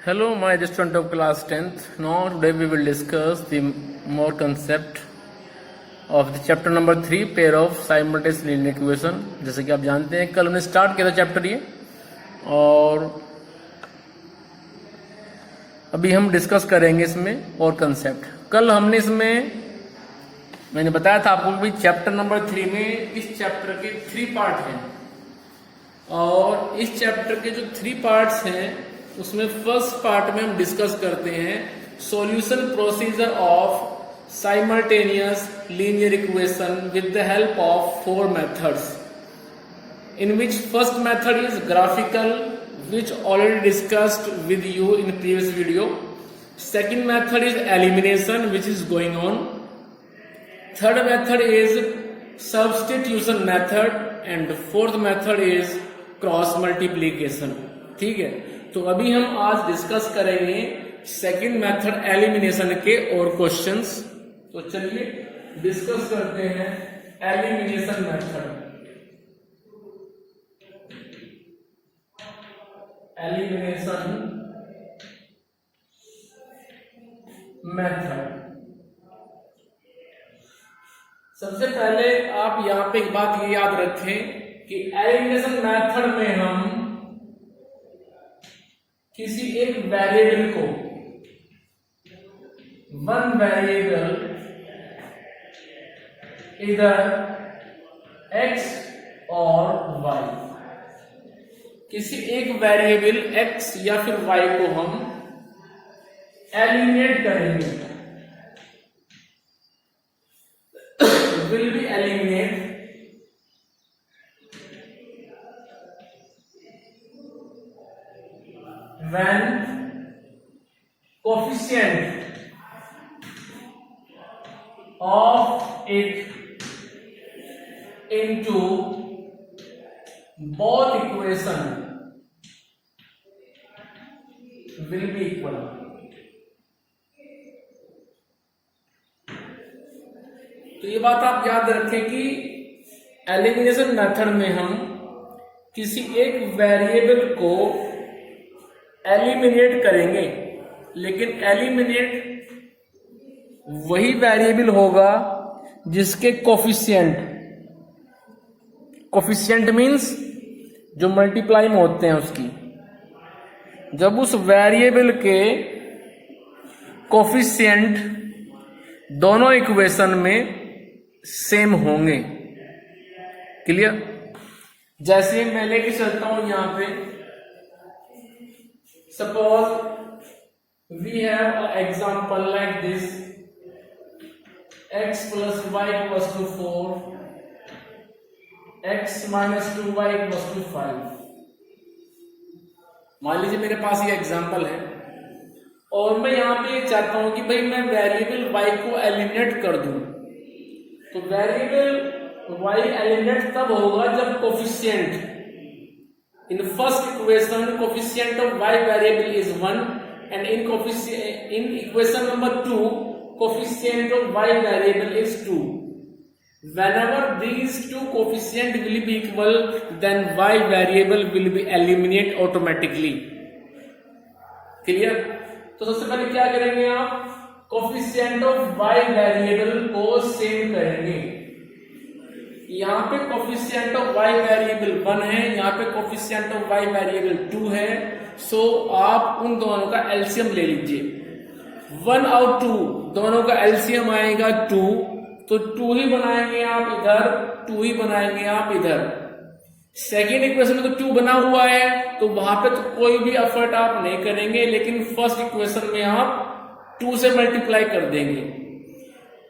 Hello, my dear student of class 10th. Now, today we will discuss the more concept of the chapter number 3, pair of simultaneous linear equation. जैसे कि आप जानते हैं कल हमने start किया था चैप्टर ये, और अभी हम डिस्कस करेंगे इसमें और कंसेप्ट। कल हमने इसमें मैंने बताया था आपको भी चैप्टर नंबर 3 में इस चैप्टर के 3 पार्ट हैं, और इस चैप्टर के जो 3 पार्ट्स हैं उसमें फर्स्ट पार्ट में हम डिस्कस करते हैं solution procedure of simultaneous linear equation with the help of 4 methods, in which first method is graphical, which already discussed with you in previous video. Second method is elimination, which is going on. Third method is substitution method, and fourth method is cross multiplication. ठीक है, तो अभी हम आज discuss करेंगे second method elimination के और questions. तो चलिए डिस्कस करते हैं एलिमिनेशन मेथड। एलिमिनेशन मेथड, सबसे पहले आप यहां पे एक बात ये याद रखें कि एलिमिनेशन मेथड में हम किसी एक वेरिएबल को, वन वेरिएबल इधर x और y, किसी एक वेरिएबल x या फिर y को हम एलिमिनेट करेंगे, will be eliminate when coefficient of it into both equation will be equal. तो ये बात आप याद रखें कि एलिमिनेशन मेथड में हम किसी एक वेरिएबल को एलिमिनेट करेंगे, लेकिन एलिमिनेट वही वेरिएबल होगा जिसके कोफिशिएंट मीन्स जो मल्टीप्लाई में होते हैं उसकी, जब उस वेरिएबल के कोफिशिएंट दोनों इक्वेशन में सेम होंगे। क्लियर? जैसे मैं लेके चलता हूं यहां पे, suppose we have example like this, x plus y equals to 4, x minus 2y equals to 5। मान लीजिए मेरे पास ये एग्जांपल है और मैं यहां पे चाहता हूं कि भाई मैं वेरिएबल y को एलिमिनेट कर दूं। तो वेरिएबल y एलिमिनेट तब होगा जब coefficient in first equation coefficient of y variable is 1, and in equation number 2 coefficient of y variable is 2। Whenever these two coefficient will be equal, then y variable will be eliminate automatically. Clear? तो सबसे पहले क्या करेंगे आप, coefficient of y variable को same करेंगे। यहाँ पे कोफिशिएंट ऑफ y वेरिएबल 1 है, यहाँ पे कोफिशिएंट ऑफ y वेरिएबल 2 है। सो आप उन दोनों का एलसीएम ले लीजिए। 1 और 2 दोनों का एलसीएम आएगा 2, तो 2 ही बनाएंगे आप इधर, 2 ही बनाएंगे आप इधर। सेकेंड इक्वेशन में तो 2 बना हुआ है, तो वहां पे तो कोई भी एफर्ट आप नहीं करेंगे, लेकिन फर्स्ट इक्वेशन में आप 2 से मल्टीप्लाई कर देंगे।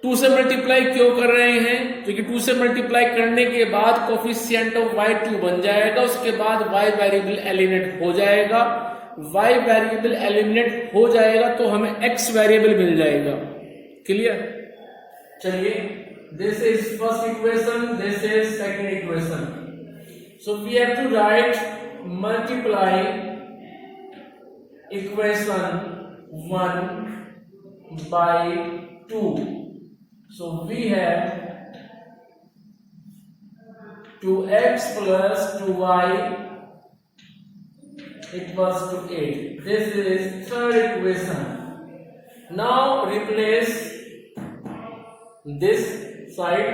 2 से मल्टीप्लाई क्यों कर रहे हैं? क्योंकि 2 से मल्टीप्लाई करने के बाद कोफिशिएंट ऑफ y 2 बन जाएगा, उसके बाद y वेरिएबल एलिमिनेट हो जाएगा। y वेरिएबल एलिमिनेट हो जाएगा तो हमें x वेरिएबल मिल जाएगा। क्लियर? चलिए, this is first equation, this is second equation. So we have to right multiply equation 1 by 2। So we have 2x plus 2y equals to 8. This is third equation. Now replace this side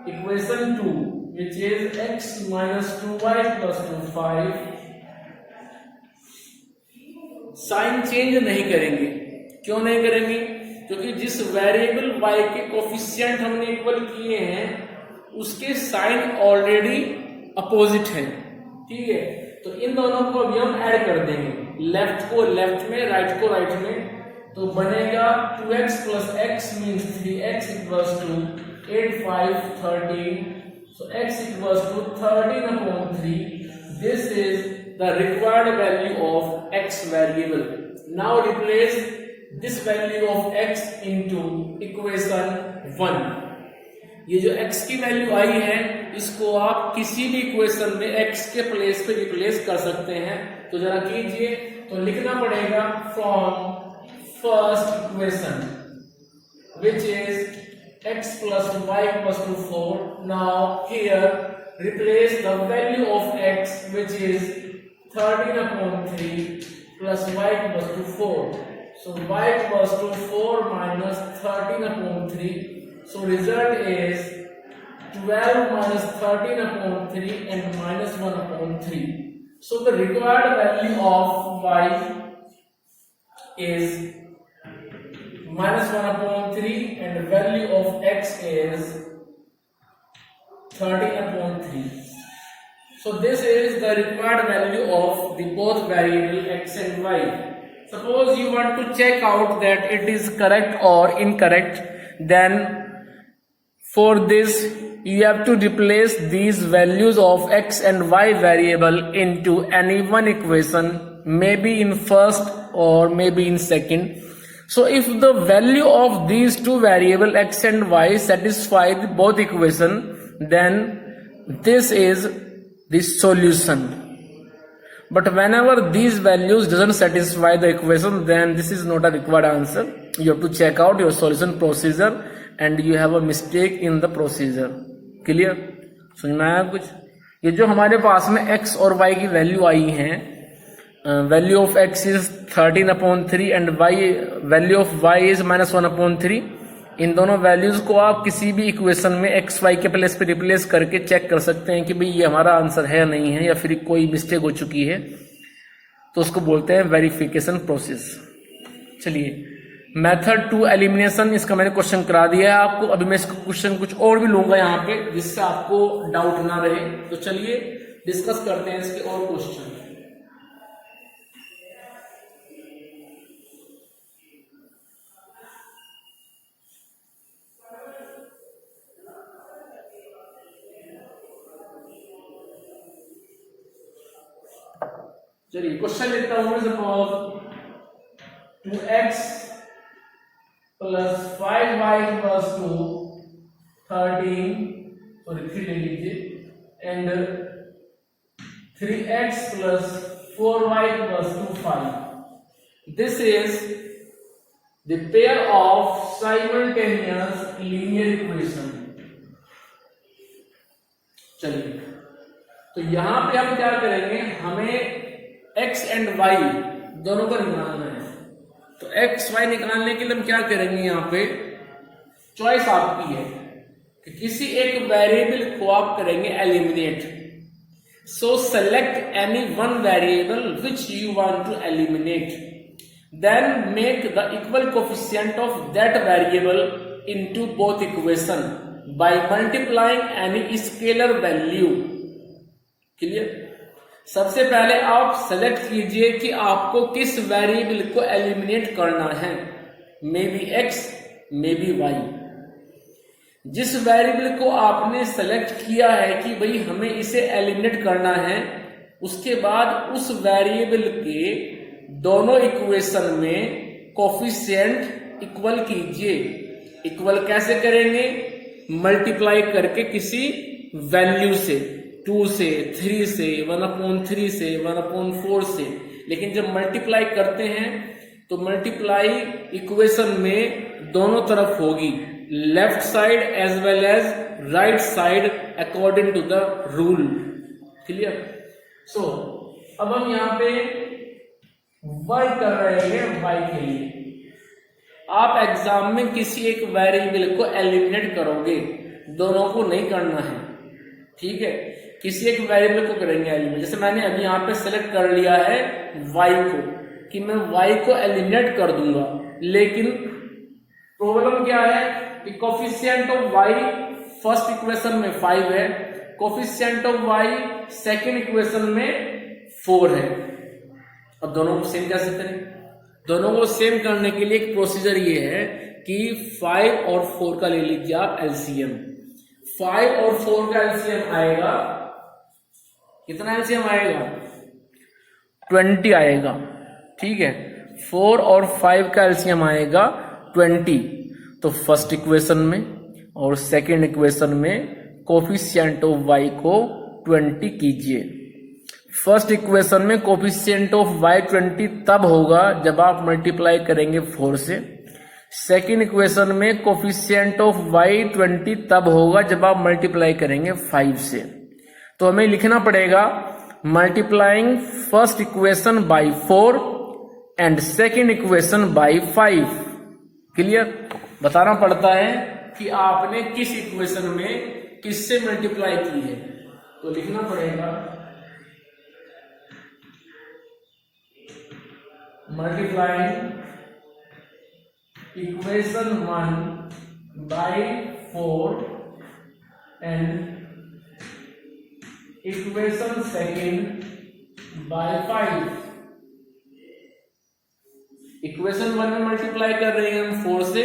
equation 2, which is x minus 2y plus 2 5. Sign change नहीं करेंगे। क्यों नहीं करेंगे? क्योंकि जिस variable y के coefficient हमने equal किए हैं उसके साइन ऑलरेडी अपोजिट है। ठीक है, तो इन दोनों को अभी हम ऐड कर देंगे, लेफ्ट को लेफ्ट में, राइट को राइट में, तो बनेगा 2x plus x means 3x equals to 8 5 13. So x equals to 13 upon 3. This is the required value of x variable. Now replace this value of x into equation 1. ये जो x की value आई है इसको आप किसी भी इक्वेशन में x के प्लेस पे रिप्लेस कर सकते हैं। तो जरा कीजिए, तो लिखना पड़ेगा from first equation which is x plus y equals to 4. Now here replace the value of x which is 13 upon 3 plus y equals to 4. So y equals to 4 minus 13 upon 3. So result is 12 minus 13 upon 3 and minus 1 upon 3. So the required value of y is minus 1 upon 3 and the value of x is 13 upon 3. So this is the required value of the both variable x and y. Suppose you want to check out that it is correct or incorrect, then for this you have to replace these values of x and y variable into any one equation, maybe in first or maybe in second. So if the value of these two variable x and y satisfy both equation, then this is the solution. But whenever these values doesn't satisfy the equation, then this is not a required answer. You have to check out your solution procedure and you have a mistake in the procedure. Clear? समझ में आया कुछ? ये जो हमारे पास में x और y की वैल्यू आई है, value of x is 13 upon 3 and value of y is minus 1 upon 3. इन दोनों वैल्यूज को आप किसी भी इक्वेशन में x y के प्लेस पे रिप्लेस करके चेक कर सकते हैं कि भाई ये हमारा आंसर है नहीं है या फिर कोई मिस्टेक हो चुकी है, तो उसको बोलते हैं वेरिफिकेशन प्रोसेस. चलिए, मेथड टू एलिमिनेशन, इसका मैंने क्वेश्चन करा दिया है आपको. अभी मैं इसका क्वेश्चन कुछ और भी लूंगा यहाँ पे जिससे आपको डाउट ना रहे. तो चलिए डिस्कस करते हैं इसके और क्वेश्चन. चलिए क्वेश्चन लिखता हूं. Suppose 2x plus 5y equals to 13, sorry 3 ले लीजिए, and 3x plus 4y equals to 5. This is the pair of simultaneous linear equation. चलिए, तो यहां पे हम क्या करेंगे, हमें x एंड y दोनों को निकालना है. तो x y निकालने के लिए हम क्या करेंगे, यहां पे चॉइस आपकी है कि किसी एक वेरिएबल को आप करेंगे eliminate. So select any one variable which you want to eliminate, then make the equal coefficient of that variable into both equation by multiplying any scalar value. Clear? सबसे पहले आप सेलेक्ट कीजिए कि आपको किस वेरिएबल को एलिमिनेट करना है, may be x, may be y. जिस वेरिएबल को आपने सेलेक्ट किया है कि भाई हमें इसे एलिमिनेट करना है, उसके बाद उस वेरिएबल के दोनों इक्वेशन में कोफिशिएंट इक्वल कीजिए. इक्वल कैसे करेंगे? मल्टीप्लाई करके किसी वैल्यू से, 2 से, 3 से, 1/3 से, 1/4 से. लेकिन जब मल्टीप्लाई करते हैं तो मल्टीप्लाई इक्वेशन में दोनों तरफ होगी, left side as well as right side according to the rule. Clear? So अब हम यहाँ पे वर्क कर रहे हैं y के लिए। आप एग्जाम में किसी एक वेरिएबल को एलिमिनेट करोगे, दोनों को नहीं करना है, ठीक है, किसी एक वेरिएबल को करेंगे एलिमिनेट। जैसे मैंने अभी यहाँ पे सेलेक्ट कर लिया है y को कि मैं y को एलिमिनेट कर दूंगा, लेकिन प्रॉब्लम क्या है कि coefficient of y first equation में 5 है, coefficient of y second equation में 4 है। अब दोनों को सेम कैसे करें? दोनों को सेम करने के लिए एक प्रोसीजर ये है कि 5 और 4 का ले लीजिए आप एलसीएम। 5 और 4 का एलसीएम आएगा, कितना एलसीएम आएगा? 20 आएगा, ठीक है। 4 और 5 का एलसीएम आएगा 20। तो फर्स्ट इक्वेशन में और सेकेंड इक्वेशन में कोफिशिएंट ऑफ y को 20 कीजिए। फर्स्ट इक्वेशन में कोफिशिएंट ऑफ y 20 तब होगा जब आप मल्टीप्लाई करेंगे 4 से। सेकेंड इक्वेशन में कोफिशिएंट ऑफ y 20 तब होगा जब आप मल्टीप्लाई करेंगे 5 से। तो हमें लिखना पड़ेगा multiplying first equation by 4 and second equation by 5। Clear? बताना पड़ता है कि आपने किस इक्वेशन में किससे मल्टीप्लाई की है। तो लिखना पड़ेगा multiplying equation 1 by 4 and equation second by 5। Equation 1 में मल्टीप्लाई कर रहे हैं हम 4 से,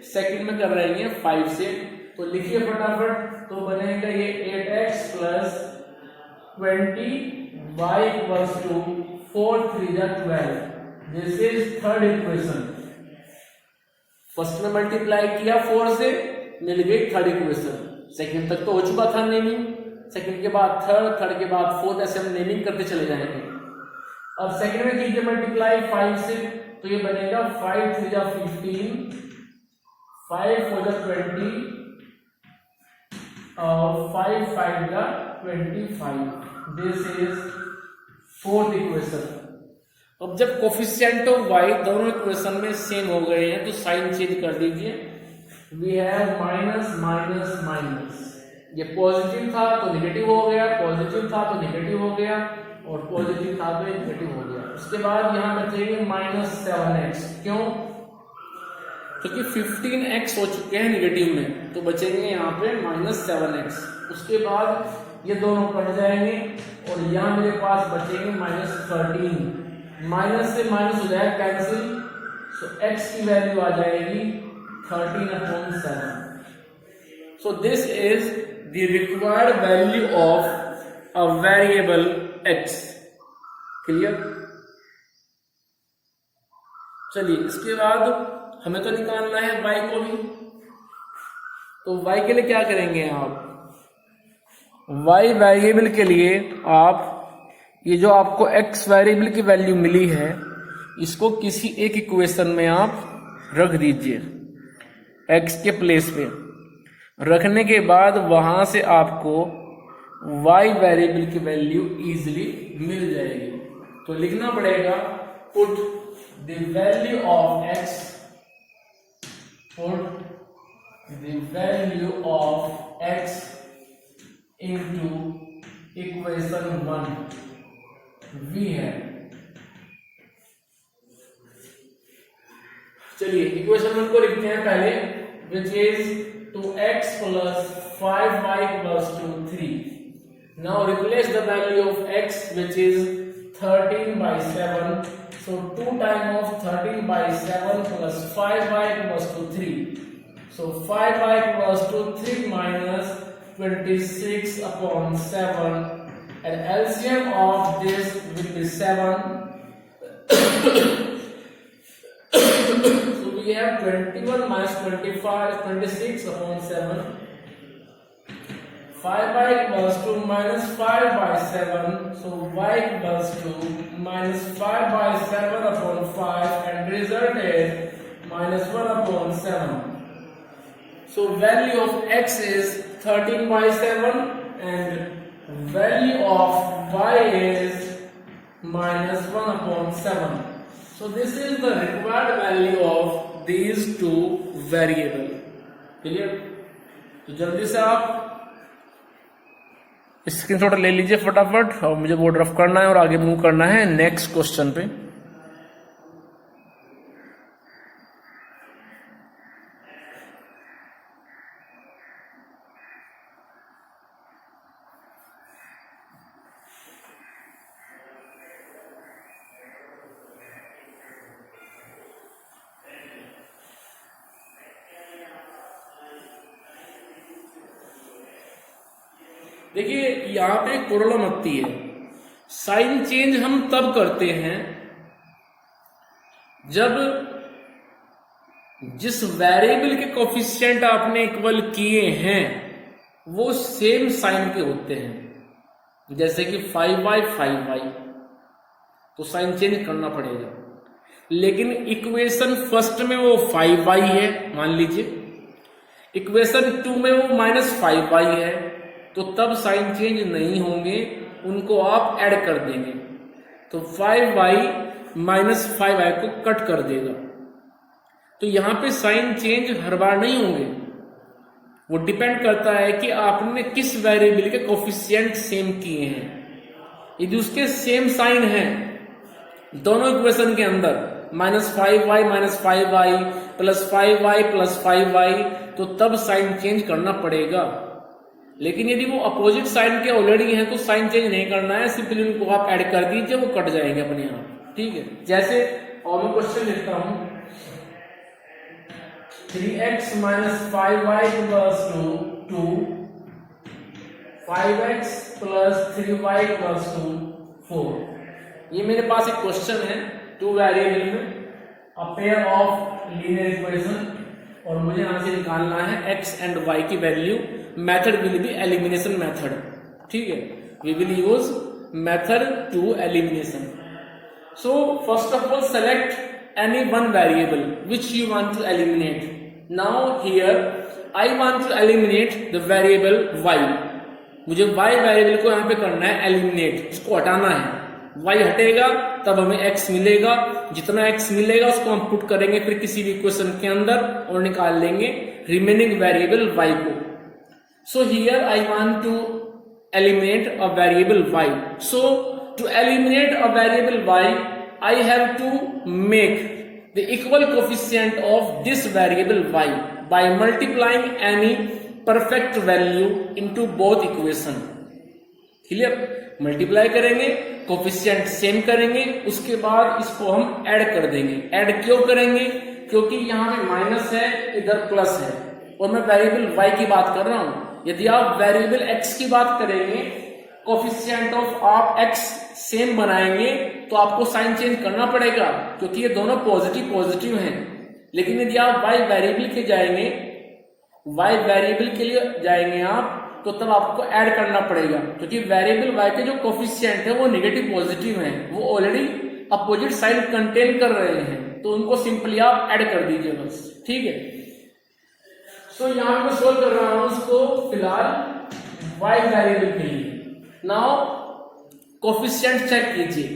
सेकेंड में कर रहे हैं 5 से। तो लिखिए फटाफट। तो बनेगा ये 8x plus 20y equals to 4 3 12। This is third equation. First में मल्टीप्लाई किया 4 से, मिल गई थर्ड इक्वेशन। सेकंड तक तो हो चुका था नेमिंग, सेकंड के बाद थर्ड, थर्ड के बाद फोर्थ, ऐसे हम नेमिंग करते चले जाएंगे। अब सेकंड में कीजिए मल्टीप्लाई 5 से, तो ये बनेगा 5 3 15, 5 4 20 और 5 5 25। This is fourth equation. अब जब कोफिशिएंट ऑफ y दोनों इक्वेशन में सेम हो गए हैं तो साइन चेंज कर दीजिए। We have minus minus minus, ये पॉजिटिव था तो नेगेटिव हो गया, पॉजिटिव था तो नेगेटिव हो गया, और पॉजिटिव था तो नेगेटिव हो गया। उसके बाद यहां बचेंगे -7x। क्यों? क्योंकि 15x हो चुके हैं नेगेटिव में, तो बचेंगे यहाँ पे -7x। उसके बाद ये दोनों कट जाएंगे और यहाँ मेरे पास बचेंगे -13। माइनस से माइनस हो जाएगा कैंसिल, सो x की वैल्यू आ जाएगी 13/7। So this is the required value of a variable x। Clear? चलिए, इसके बाद हमें तो निकालना है y को भी। तो y के लिए क्या करेंगे आप? y वेरिएबल के लिए आप ये जो आपको x वेरिएबल की वैल्यू मिली है, इसको किसी एक इक्वेशन में आप रख दीजिए x के प्लेस पे। रखने के बाद वहां से आपको y वेरिएबल की वैल्यू इजीली मिल जाएगी। तो लिखना पड़ेगा put the value of x, put the value of x into equation 1 v है। चलिए इक्वेशन 1 को लिखते हैं पहले, which is 2x plus 5y equals to 3. Now replace the value of x, which is 13/7. So 2 times of 13/7 plus 5y equals to 3. So 5y equals to 3 minus 26/7, and LCM of this will be 7. So we have 21 minus 25, 26/7. 5y equals to minus 5/7. So y equals to minus 5/7/5, and result is minus 1/7. So value of x is 13/7 and value of y is minus 1/7. So this is the required value of these two variable. Clear? तो जल्दी से आप screenshot ले लीजिए फटाफट, और मुझे board rough करना है और आगे मूव करना है नेक्स्ट क्वेश्चन पे। देखिए यहां पे एक प्रॉब्लम आती है, साइन चेंज हम तब करते हैं जब जिस वेरिएबल के कोफिशिएंट आपने इक्वल किए हैं वो सेम साइन के होते हैं। जैसे कि 5y 5y, तो साइन चेंज करना पड़ेगा। लेकिन इक्वेशन फर्स्ट में वो 5y है मान लीजिए, इक्वेशन 2 में वो -5y है, तो तब साइन चेंज नहीं होंगे, उनको आप ऐड कर देंगे तो 5y -5y को कट कर देगा। तो यहां पे साइन चेंज हर बार नहीं होंगे, वो डिपेंड करता है कि आपने किस वेरिएबल के कोफिशिएंट सेम किए हैं। यदि उसके सेम साइन है दोनों इक्वेशन के अंदर, -5y -5y +5y +5y, तो तब साइन चेंज करना पड़ेगा। लेकिन यदि वो अपोजिट साइन के ऑलरेडी हैं तो साइन चेंज नहीं करना है, सिंपली उनको आप ऐड कर दीजिए, वो कट जाएंगे अपने आप। ठीक है, जैसे और मैं क्वेश्चन लिखता हूं 3x - 5y + 2 5x + 3y + 2 4। ये मेरे पास एक क्वेश्चन है, 2 वेरिएबल में a pair of linear equation, और मुझे यहां से निकालना है x एंड y की value. Method will be elimination method. ठीक है, we will use method to elimination. So first of all select any one variable which you want to eliminate. Now here I want to eliminate the variable y। मुझे y variable को यहां पे करना है eliminate, इसको हटाना है। y हटेगा तब हमें x मिलेगा, जितना x मिलेगा उसको हम पुट करेंगे फिर किसी भी इक्वेशन के अंदर और निकाल लेंगे रिमेनिंग वेरिएबल y को। So here I want to eliminate a variable y. So to eliminate a variable y, I have to make the equal coefficient of this variable y by multiplying any perfect value into both equation. Clear? Multiply करेंगे, coefficient same करेंगे, उसके बाद इसको हम add कर देंगे। Add क्यों करेंगे? क्योंकि यहाँ पे माइनस है, इधर प्लस है, और मैं वेरिएबल y की बात कर रहा हूं। यदि आप वेरिएबल x की बात करेंगे, कोफिशिएंट ऑफ आप x सेम बनाएंगे तो आपको साइन चेंज करना पड़ेगा, क्योंकि ये दोनों पॉजिटिव पॉजिटिव हैं। लेकिन यदि आप y वेरिएबल के जाएंगे, y वेरिएबल के लिए जाएंगे आप, तो तब आपको ऐड करना पड़ेगा, क्योंकि वेरिएबल y के जो कोफिशिएंट है वो नेगेटिव पॉजिटिव हैं, वो ऑलरेडी अपोजिट साइन कंटेन कर रहे हैं, तो उनको सिंपली आप ऐड कर दीजिए बस। ठीक है, तो यहां पे मैं सोल्व कर रहा हूं उसको फिलहाल y वेरिएबल के लिए। नाउ कोफिशिएंट चेक कीजिए।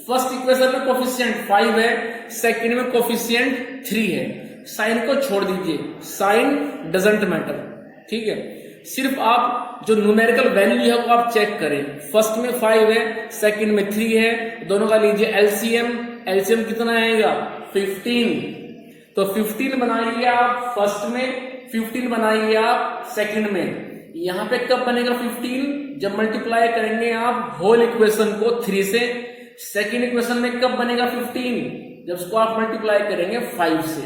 फर्स्ट इक्वेशन में कोफिशिएंट 5 है, सेकंड में कोफिशिएंट 3 है। साइन को छोड़ दीजिए, साइन डजंट मैटर। ठीक है, सिर्फ आप जो न्यूमेरिकल वैल्यू है वो आप चेक करें। फर्स्ट में 5 है, सेकंड में 3 है, दोनों का लीजिए एलसीएम। एलसीएम कितना आएगा? 15। तो 15 बनाइए आप फर्स्ट में, 15 बनाइए आप सेकंड में। यहां पे कब बनेगा 15? जब मल्टीप्लाई करेंगे आप होल इक्वेशन को 3 से। सेकंड इक्वेशन में कब बनेगा 15? जब उसको आप मल्टीप्लाई करेंगे 5 से।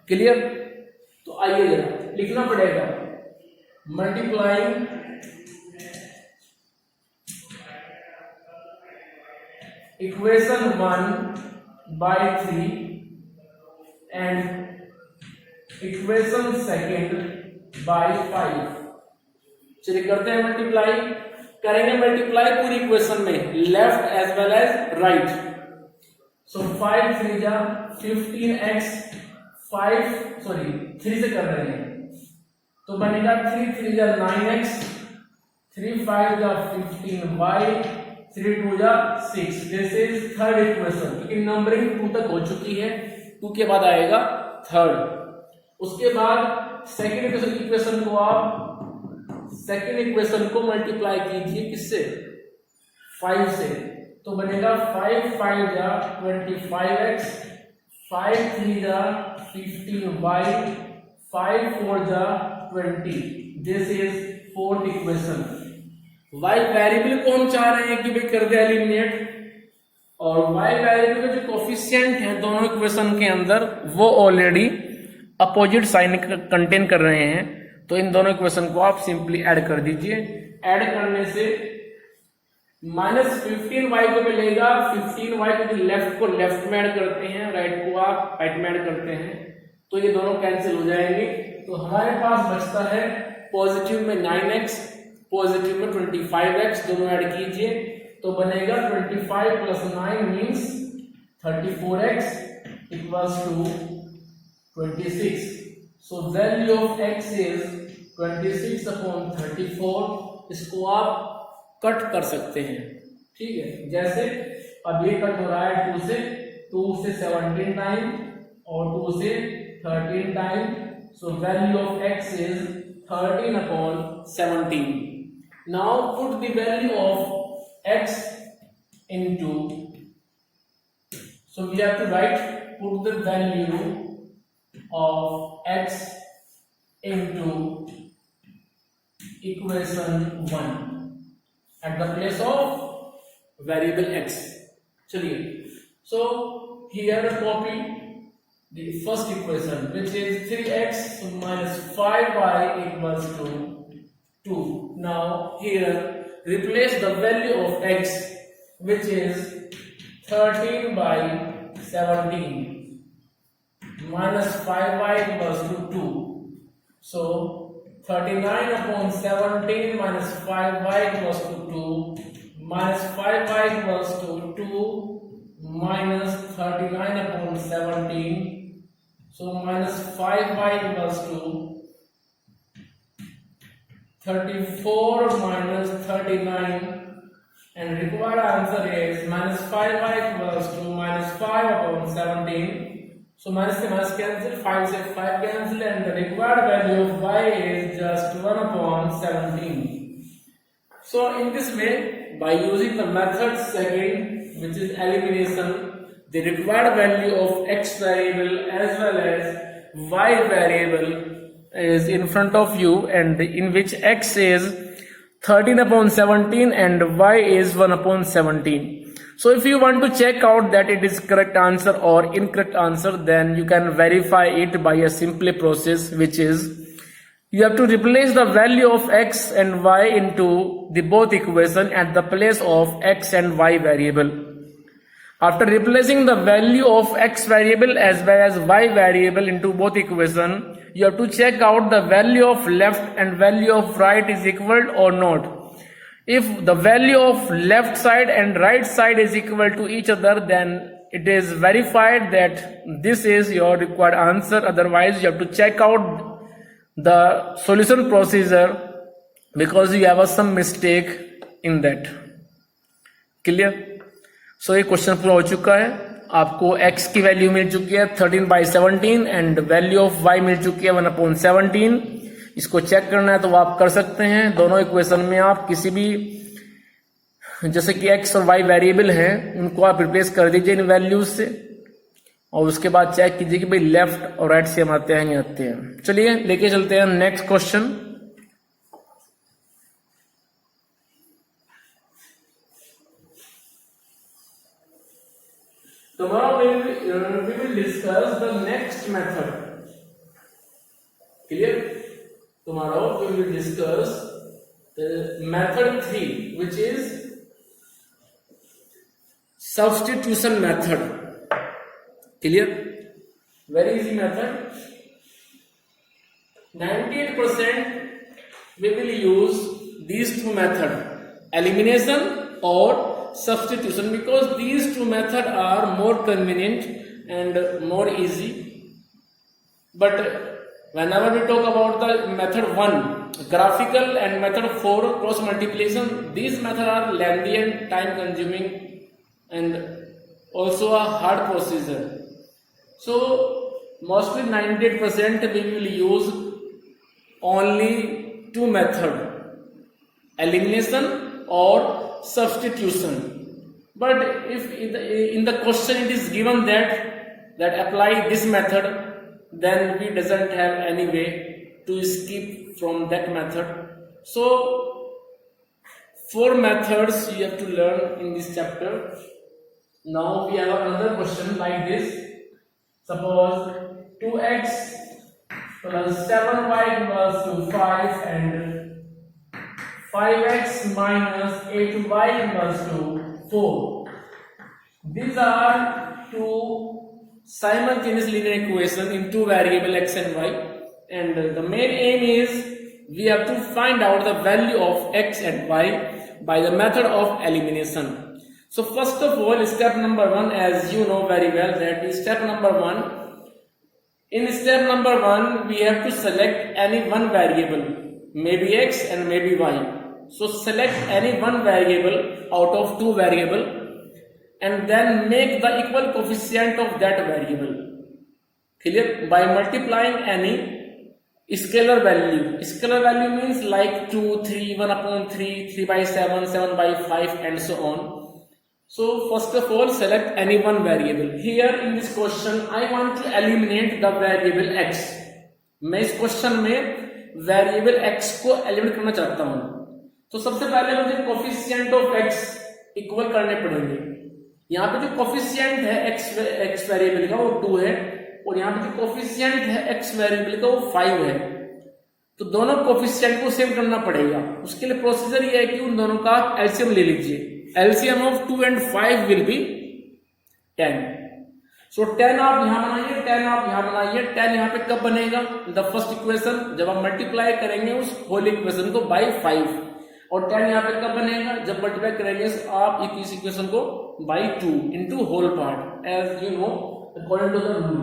क्लियर? तो आइए जरा लिखना पड़ेगा, multiplying equation 1/3 and equation second by 5। चलिए करते हैं मल्टीप्लाई। करेंगे मल्टीप्लाई पूरी इक्वेशन में, left as well as right. So 5 3 जा 15x, 3 से कर रहे हैं तो बनेगा 3 3 जा 9x, 3 5 जा 15y, 3 2 जा 6, दिस इज थर्ड इक्वेशन, क्योंकि नंबरिंग 2 तक हो चुकी है, 2 के बाद आएगा थर्ड। उसके बाद सेकंड इक्वेशन को आप सेकंड इक्वेशन को मल्टीप्लाई कीजिए किससे, 5 से, तो बनेगा 5 5 जा 25x, 5 3 जा 15y, 5 4 जा 20, this is fourth equation. y variable को हम चाह रहे हैं कि भाई कर दे एलिमिनेट, और y वेरिएबल का जो कोफिशिएंट है दोनों इक्वेशन के अंदर वो ऑलरेडी अपोजिट साइन कंटेन कर रहे हैं, तो इन दोनों इक्वेशन को आप सिंपली ऐड कर दीजिए। ऐड करने से -15y को मिलेगा, 15y को लेफ्ट को लेफ्ट में ऐड करते हैं, राइट को आप राइट में ऐड करते हैं, तो ये दोनों कैंसिल हो जाएंगे। तो हमारे पास बचता है पॉजिटिव में 9x, पॉजिटिव में 25x, दोनों ऐड कीजिए तो बनेगा 25 plus 9 means 34x equals to 26। So value of x is 26/34। इसको आप कट कर सकते हैं, ठीक है, जैसे अब ये कट हो रहा है 2 से 17 टाइम और 2 से 13 time, so value of x is 13/17। Now put the value of x into, so we have to write, put the value of x into equation 1 at the place of variable x. चलिए, so here copy the first equation which is 3x minus 5y equals to 2. Now here replace the value of x which is 13/17 minus 5y equals to 2. So 39/17 minus 5y equals to 2 minus 5y equals to 2 minus 39/17. So minus 5y equals to 34 minus 39, and required answer is minus 5y equals to minus 5/17. So minus से minus cancel, 5 से 5 cancel, and the required value of y is just 1/17. So in this way, by using the method second, which is elimination, the required value of x variable as well as y variable is in front of you, and in which x is 13/17 and y is 1/17. So if you want to check out that it is correct answer or incorrect answer, then you can verify it by a simple process, which is you have to replace the value of x and y into the both equation at the place of x and y variable. After replacing the value of x variable as well as y variable into both equation, you have to check out the value of left and value of right is equal or not. If the value of left side and right side is equal to each other, then it is verified that this is your required answer. Otherwise, you have to check out the solution procedure because you have some mistake in that. Clear? So ये question पूरा हो चुका है। आपको x की value मिल चुकी है 13/17 and value of y मिल चुकी है 1/17। इसको चेक करना है तो आप कर सकते हैं। दोनों इक्वेशन में आप किसी भी, जैसे कि x और y वेरिएबल हैं, उनको आप रिप्लेस कर दीजिए इन वैल्यूज से, और उसके बाद चेक कीजिए कि भाई लेफ्ट और राइट से हम आते हैं नहीं आते हैं। चलिए लेके चलते हैं next question. Tomorrow we will discuss the next method. Clear? Tomorrow we will discuss the method 3, which is substitution method. Clear? Very easy method. 98% we will use these two methods, elimination or substitution, because these two methods are more convenient and more easy. But whenever we talk about the method 1 graphical and method 4 cross multiplication, these methods are lengthy and time consuming and also a hard procedure. So mostly 98% we will use only two methods, elimination or substitution. But if in the question it is given that apply this method, then we doesn't have any way to skip from that method. So 4 methods you have to learn in this chapter. Now we have another question like this. Suppose 2x plus 7y equals to 5 and 5x minus 8y equals to 4. These are two simultaneous linear equations in two variables x and y, and the main aim is we have to find out the value of x and y by the method of elimination. So first of all, step number 1, as you know very well, that is step number 1. In step number 1 we have to select any one variable, maybe x and maybe y. So select any one variable out of two variables and then make the equal coefficient of that variable. Clear? By multiplying any scalar value. Scalar value means like 2, 3, 1 upon 3, 3 by 7, 7 by 5 and so on. So first of all select any one variable. Here in this question I want to eliminate the variable x. मैं इस question में variable x को eliminate करना चाहता हूं. तो सबसे पहले मुझे कोफिशिएंट ऑफ x इक्वल करने पड़ेंगे. यहाँ पे जो कोफिशिएंट है x वेरिएबल का वो 2 है और यहाँ पे जो कोफिशिएंट है x वेरिएबल का वो 5 है. तो दोनों कोफिशिएंट को सेम करना पड़ेगा. उसके लिए प्रोसीजर ये है कि उन दोनों का एलसीएम ले लीजिए. LCM of 2 and 5 will be 10. सो 10 आप यहाँ बनाइए, 10 आप यहाँ बनाइए. 10 यहाँ पे कब बनेगा? द फर्स्ट इक्वेशन, जब आप मल्टीप्लाई करेंगे उस होल इक्वेशन को बाय 5. और 10 यहाँ पे कब बनेगा? जब मल्टीप्लाई करेंगे आप इस इक्वेशन को by 2 into whole part, as you know according to the rule.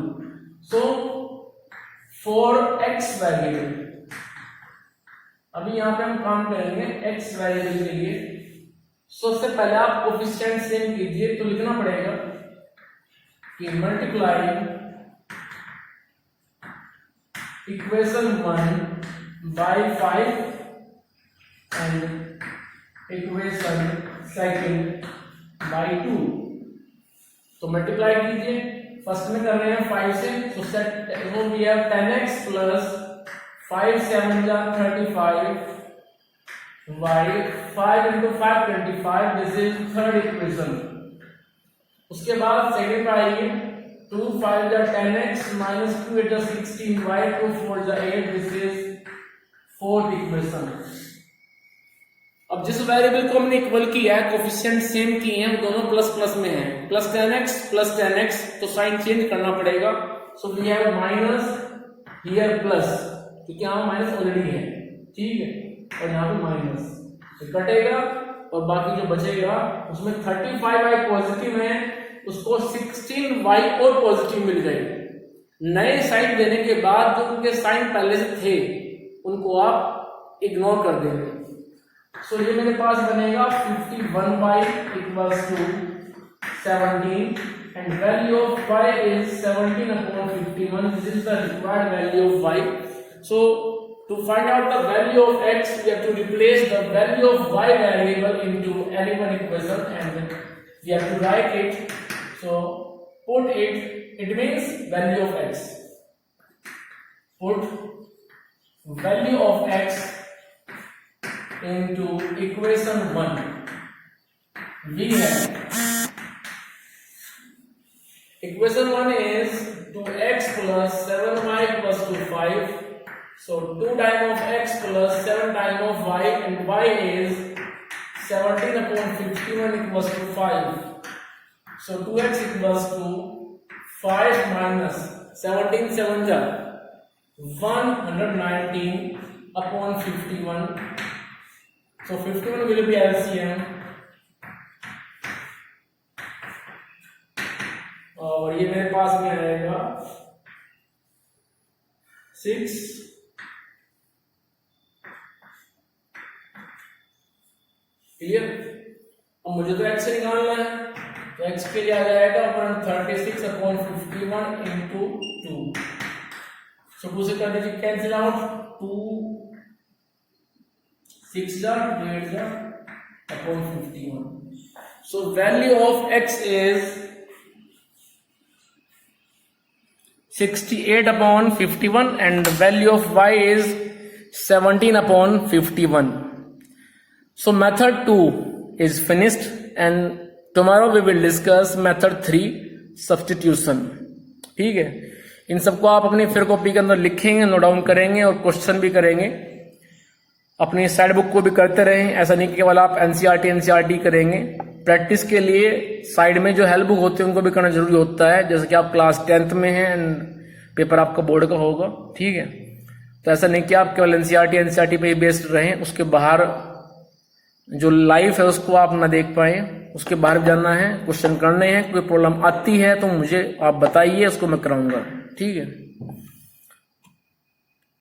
So for x variable, अभी यहाँ पे हम काम करेंगे x वेरिएबल के लिए. सबसे पहले आप कोफिशिएंट सेम कीजिए. तो लिखना पड़ेगा कि multiplying equation 1 by 5 and equation second by 2. तो मल्टीप्लाई कीजिए. फर्स्ट में कर रहे हैं 5 से. So set we have 10x plus 5 7 जा 35 y 5 into 5 25. This is third equation. उसके बाद सेकंड पर आइए. 2 5 जा 10x minus 2 8 जा 16 y 2 4 जा 8. This is fourth equation. अब जिस वेरिएबल को हमने इक्वल किया है, कोफिशिएंट सेम किए हैं, वो दोनों प्लस प्लस में हैं. प्लस 10x प्लस 10x, तो साइन चेंज करना पड़ेगा. So we have minus here plus, क्योंकि यहाँ माइनस ऑलरेडी है. ठीक है, और यहाँ पे माइनस तो कटेगा और बाकी जो बचेगा उसमें 35y पॉजिटिव है, उसको 16y और पॉजिटिव मिल गए. नए साइन देने के बाद जो उनके साइन पहले से थे उनको आप इग्नोर कर देंगे. सो ये मेरे पास बनेगा 51y equals to 17 and value of y is 17 upon 51. This is the required value of y. So to find out the value of x, we have to replace the value of y variable into any one equation and we have to write it. So put it means value of x. Put value of x into equation 1. We have equation 1 is 2x plus 7y equals to 5. So 2 times of x plus 7 times of y, and y is 17 upon 51 equals to 5. So 2x equals to 5 minus 17 7 ja 119 upon 51. So 51 will be LCM. और ये मेरे पास में आएगा 6 clear. अब मुझे तो x निकालना है, तो x के लिए आ जाएगा 136/51 इंटू 2। सो 2 से कर दीजिए cancel out, 2 6 upon 51। So value of x is 68/51 and value of y is 17/51. So method 2 is finished and tomorrow we will discuss method 3 substitution. ठीक है, इन सबको आप अपनी फिर कॉपी के अंदर लिखेंगे, नोट डाउन करेंगे और क्वेश्चन भी करेंगे। अपनी साइड बुक को भी करते रहें, ऐसा नहीं कि केवल आप एनसीईआरटी करेंगे। प्रैक्टिस के लिए साइड में जो हेल्प बुक होती है उनको भी करना जरूरी होता है, जैसे कि आप क्लास 10th में हैं एंड पेपर आपका बोर्ड का होगा। ठीक है, तो ऐसा नहीं कि आप केवल एनसीईआरटी पे ही बेस्ड रहें, उसके बाहर जो लाइफ है उसको आप ना देख पाए, उसके बाहर भी जानना है, क्वेश्चन करने हैं। कोई प्रॉब्लम आती है तो मुझे आप बताइए, उसको मैं कराऊंगा। ठीक है।